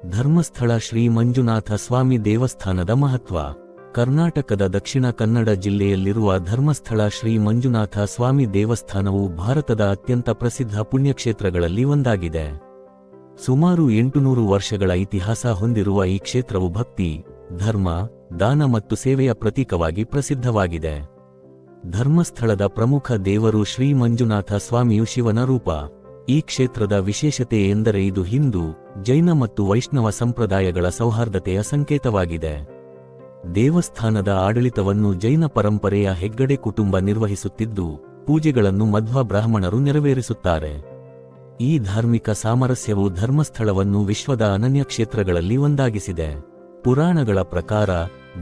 ಧರ್ಮಸ್ಥಳ ಶ್ರೀ ಮಂಜುನಾಥ ಸ್ವಾಮಿ ದೇವಸ್ಥಾನದ ಮಹತ್ವ. ಕರ್ನಾಟಕದ ದಕ್ಷಿಣ ಕನ್ನಡ ಜಿಲ್ಲೆಯಲ್ಲಿರುವ ಧರ್ಮಸ್ಥಳ ಶ್ರೀ ಮಂಜುನಾಥ ಸ್ವಾಮಿ ದೇವಸ್ಥಾನವು ಭಾರತದ ಅತ್ಯಂತ ಪ್ರಸಿದ್ಧ ಪುಣ್ಯಕ್ಷೇತ್ರಗಳಲ್ಲಿ ಒಂದಾಗಿದೆ. ಸುಮಾರು 800 ವರ್ಷಗಳ ಇತಿಹಾಸ ಹೊಂದಿರುವ ಈ ಕ್ಷೇತ್ರವು ಭಕ್ತಿ, ಧರ್ಮ, ದಾನ ಮತ್ತು ಸೇವೆಯ ಪ್ರತೀಕವಾಗಿ ಪ್ರಸಿದ್ಧವಾಗಿದೆ. ಧರ್ಮಸ್ಥಳದ ಪ್ರಮುಖ ದೇವರು ಶ್ರೀ ಮಂಜುನಾಥ ಸ್ವಾಮಿಯು ಶಿವನ ರೂಪ. ಈ ಕ್ಷೇತ್ರದ ವಿಶೇಷತೆ ಎಂದರೆ ಇದು ಹಿಂದೂ, ಜೈನ ಮತ್ತು ವೈಷ್ಣವ ಸಂಪ್ರದಾಯಗಳ ಸೌಹಾರ್ದತೆಯ ಸಂಕೇತವಾಗಿದೆ. ದೇವಸ್ಥಾನದ ಆಡಳಿತವನ್ನು ಜೈನ ಪರಂಪರೆಯ ಹೆಗ್ಗಡೆ ಕುಟುಂಬ ನಿರ್ವಹಿಸುತ್ತಿದ್ದು, ಪೂಜೆಗಳನ್ನು ಮಧ್ವ ಬ್ರಾಹ್ಮಣರು ನೆರವೇರಿಸುತ್ತಾರೆ. ಈ ಧಾರ್ಮಿಕ ಸಾಮರಸ್ಯವು ಧರ್ಮಸ್ಥಳವನ್ನು ವಿಶ್ವದ ಅನನ್ಯ ಕ್ಷೇತ್ರಗಳಲ್ಲಿ ಒಂದಾಗಿಸಿದೆ. ಪುರಾಣಗಳ ಪ್ರಕಾರ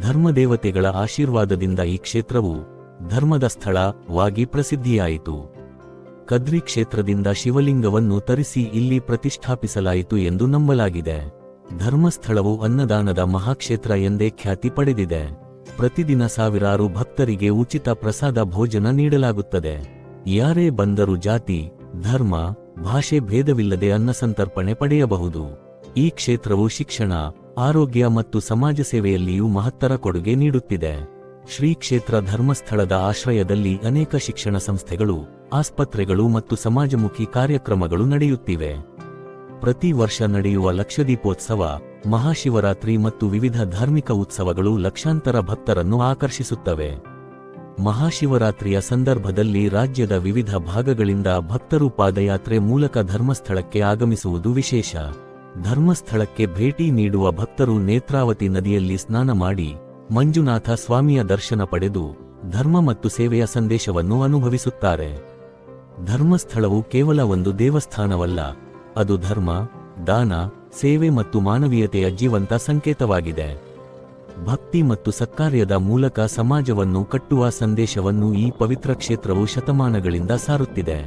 ಧರ್ಮದೇವತೆಗಳ ಆಶೀರ್ವಾದದಿಂದ ಈ ಕ್ಷೇತ್ರವು ಧರ್ಮದ ಸ್ಥಳವಾಗಿ ಪ್ರಸಿದ್ಧಿಯಾಯಿತು. ಕದ್ರಿ ಕ್ಷೇತ್ರದಿಂದ ಶಿವಲಿಂಗವನ್ನು ತರಿಸಿ ಇಲ್ಲಿ ಪ್ರತಿಷ್ಠಾಪಿಸಲಾಯಿತು ಎಂದು ನಂಬಲಾಗಿದೆ. ಧರ್ಮಸ್ಥಳವು ಅನ್ನದಾನದ ಮಹಾಕ್ಷೇತ್ರ ಎಂದೇ ಖ್ಯಾತಿ ಪಡೆದಿದೆ. ಪ್ರತಿದಿನ ಸಾವಿರಾರು ಭಕ್ತರಿಗೆ ಉಚಿತ ಪ್ರಸಾದ ಭೋಜನ ನೀಡಲಾಗುತ್ತದೆ. ಯಾರೇ ಬಂದರೂ ಜಾತಿ, ಧರ್ಮ, ಭಾಷೆ ಭೇದವಿಲ್ಲದೆ ಅನ್ನಸಂತರ್ಪಣೆ ಪಡೆಯಬಹುದು. ಈ ಕ್ಷೇತ್ರವು ಶಿಕ್ಷಣ, ಆರೋಗ್ಯ ಮತ್ತು ಸಮಾಜ ಸೇವೆಯಲ್ಲಿಯೂ ಮಹತ್ತರ ಕೊಡುಗೆ ನೀಡುತ್ತಿದೆ. ಶ್ರೀ ಕ್ಷೇತ್ರ ಧರ್ಮಸ್ಥಳದ ಆಶ್ರಯದಲ್ಲಿ ಅನೇಕ ಶಿಕ್ಷಣ ಸಂಸ್ಥೆಗಳು, ಆಸ್ಪತ್ರೆಗಳು ಮತ್ತು ಸಮಾಜಮುಖಿ ಕಾರ್ಯಕ್ರಮಗಳು ನಡೆಯುತ್ತಿವೆ. ಪ್ರತಿ ವರ್ಷ ನಡೆಯುವ ಲಕ್ಷದೀಪೋತ್ಸವ, ಮಹಾಶಿವರಾತ್ರಿ ಮತ್ತು ವಿವಿಧ ಧಾರ್ಮಿಕ ಉತ್ಸವಗಳು ಲಕ್ಷಾಂತರ ಭಕ್ತರನ್ನು ಆಕರ್ಷಿಸುತ್ತವೆ. ಮಹಾಶಿವರಾತ್ರಿಯ ಸಂದರ್ಭದಲ್ಲಿ ರಾಜ್ಯದ ವಿವಿಧ ಭಾಗಗಳಿಂದ ಭಕ್ತರು ಪಾದಯಾತ್ರೆ ಮೂಲಕ ಧರ್ಮಸ್ಥಳಕ್ಕೆ ಆಗಮಿಸುವುದು ವಿಶೇಷ. ಧರ್ಮಸ್ಥಳಕ್ಕೆ ಭೇಟಿ ನೀಡುವ ಭಕ್ತರು ನೇತ್ರಾವತಿ ನದಿಯಲ್ಲಿ ಸ್ನಾನ ಮಾಡಿ ಮಂಜುನಾಥ ಸ್ವಾಮಿಯ ದರ್ಶನ ಪಡೆದು ಧರ್ಮ ಮತ್ತು ಸೇವೆಯ ಸಂದೇಶವನ್ನು ಅನುಭವಿಸುತ್ತಾರೆ. ಧರ್ಮಸ್ಥಳವು ಕೇವಲ ಒಂದು ದೇವಸ್ಥಾನವಲ್ಲ, ಅದು ಧರ್ಮ, ದಾನ, ಸೇವೆ ಮತ್ತು ಮಾನವೀಯತೆಯ ಜೀವಂತ ಸಂಕೇತವಾಗಿದೆ. ಭಕ್ತಿ ಮತ್ತು ಸತ್ಕಾರ್ಯದ ಮೂಲಕ ಸಮಾಜವನ್ನು ಕಟ್ಟುವ ಸಂದೇಶವನ್ನು ಈ ಪವಿತ್ರ ಕ್ಷೇತ್ರವು ಶತಮಾನಗಳಿಂದ ಸಾರುತ್ತಿದೆ.